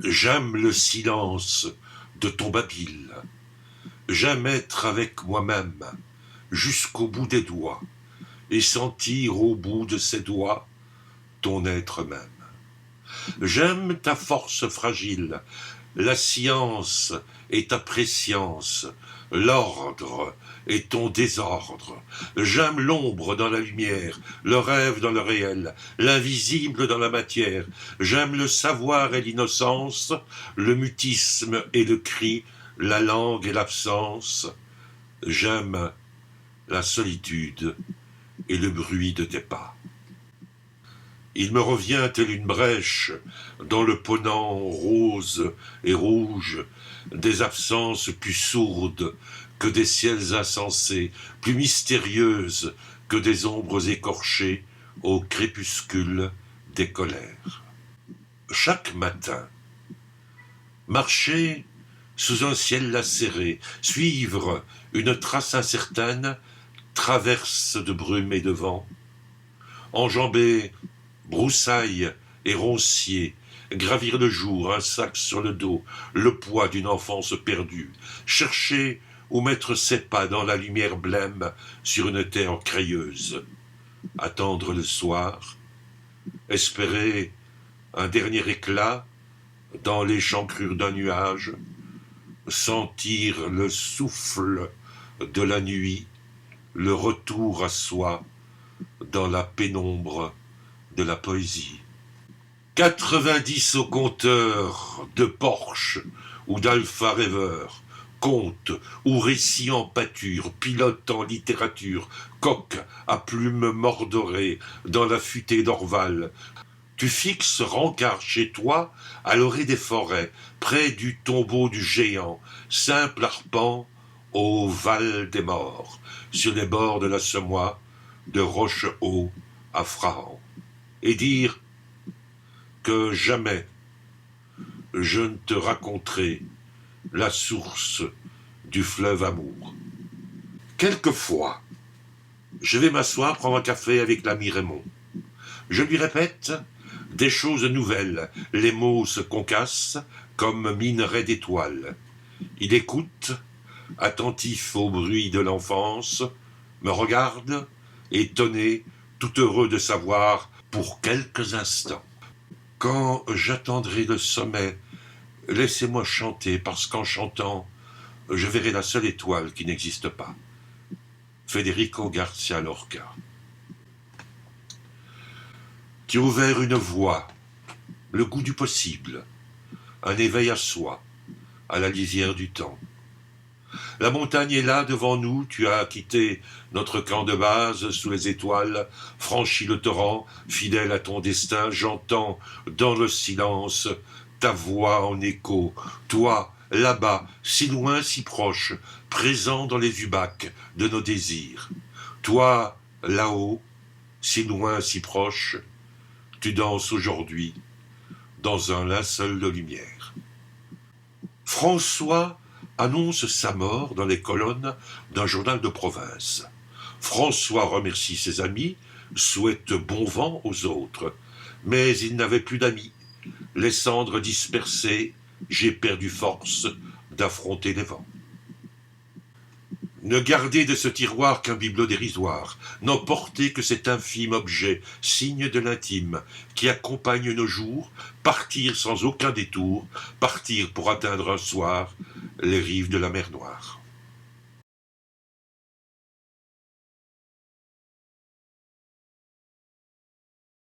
J'aime le silence de ton babil. J'aime être avec moi-même jusqu'au bout des doigts et sentir au bout de ces doigts ton être même. J'aime ta force fragile, la science et ta préscience, l'ordre et ton désordre. J'aime l'ombre dans la lumière, le rêve dans le réel, l'invisible dans la matière. J'aime le savoir et l'innocence, le mutisme et le cri, la langue et l'absence. J'aime la solitude et le bruit de tes pas. Il me revient telle une brèche dans le ponant rose et rouge des absences plus sourdes que des ciels insensés, plus mystérieuses que des ombres écorchées au crépuscule des colères. Chaque matin, marcher sous un ciel lacéré, suivre une trace incertaine, traverse de brume et de vent, enjamber broussailles et ronciers, gravir le jour, un sac sur le dos, le poids d'une enfance perdue, chercher où mettre ses pas dans la lumière blême sur une terre crayeuse, attendre le soir, espérer un dernier éclat dans l'échancrure d'un nuage, sentir le souffle de la nuit, le retour à soi dans la pénombre de la poésie. 90 au compteur de Porsche ou d'Alpha rêveur, conte ou récit en pâture, pilote en littérature, coq à plumes mordorées dans la futaie d'Orval. Tu fixes rencard chez toi à l'orée des forêts, près du tombeau du géant, simple arpent au val des morts, sur les bords de la Semois, de Rochehaut à Frahan, et dire que jamais je ne te raconterai la source du fleuve amour. Quelquefois, je vais m'asseoir prendre un café avec l'ami Raymond. Je lui répète des choses nouvelles, les mots se concassent comme minerais d'étoiles. Il écoute, attentif au bruit de l'enfance, me regarde, étonné, tout heureux de savoir pour quelques instants. Quand j'attendrai le sommet, laissez-moi chanter, parce qu'en chantant, je verrai la seule étoile qui n'existe pas. Federico Garcia Lorca. Tu as ouvert une voie, le goût du possible, un éveil à soi, à la lisière du temps. La montagne est là devant nous, tu as quitté notre camp de base sous les étoiles, franchi le torrent, fidèle à ton destin, j'entends dans le silence ta voix en écho, toi, là-bas, si loin, si proche, présent dans les ubacs de nos désirs. Toi, là-haut, si loin, si proche, tu danses aujourd'hui dans un linceul de lumière. François annonce sa mort dans les colonnes d'un journal de province. François remercie ses amis, souhaite bon vent aux autres, mais il n'avait plus d'amis. Les cendres dispersées, j'ai perdu force d'affronter les vents. Ne gardez de ce tiroir qu'un bibelot dérisoire, n'emportez que cet infime objet, signe de l'intime, qui accompagne nos jours, partir sans aucun détour, partir pour atteindre un soir les rives de la mer Noire.